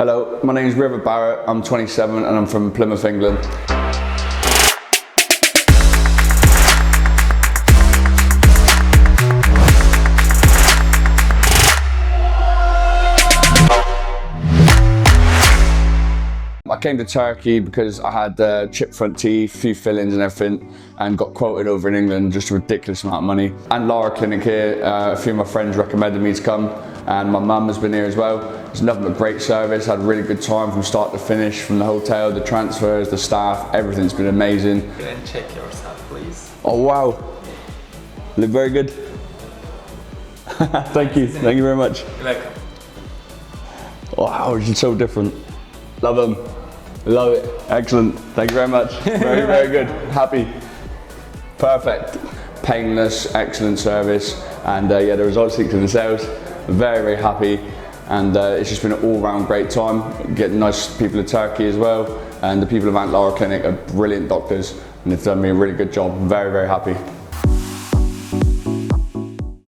Hello, my name is River Barrett, I'm 27 and I'm from Plymouth, England. I came to Turkey because I had chipped front teeth, a few fillings and everything, and got quoted over in England just a ridiculous amount of money. Antlara Clinic here, a few of my friends recommended me to come, and my mum has been here as well. It's nothing but great service, had a really good time from start to finish, from the hotel, the transfers, the staff, everything's been amazing. And check yourself, please. Oh wow, look very good. Thank you very much. You're welcome. Wow, it's so different. Love them. Love it. Excellent. Thank you very much. Very, very good. Happy. Perfect. Painless, excellent service. And yeah, the results speak to themselves. Very, very happy. And it's just been an all-round great time. Getting nice people of Turkey as well. And the people of Antlara Clinic are brilliant doctors. And they've done me a really good job. Very, very happy.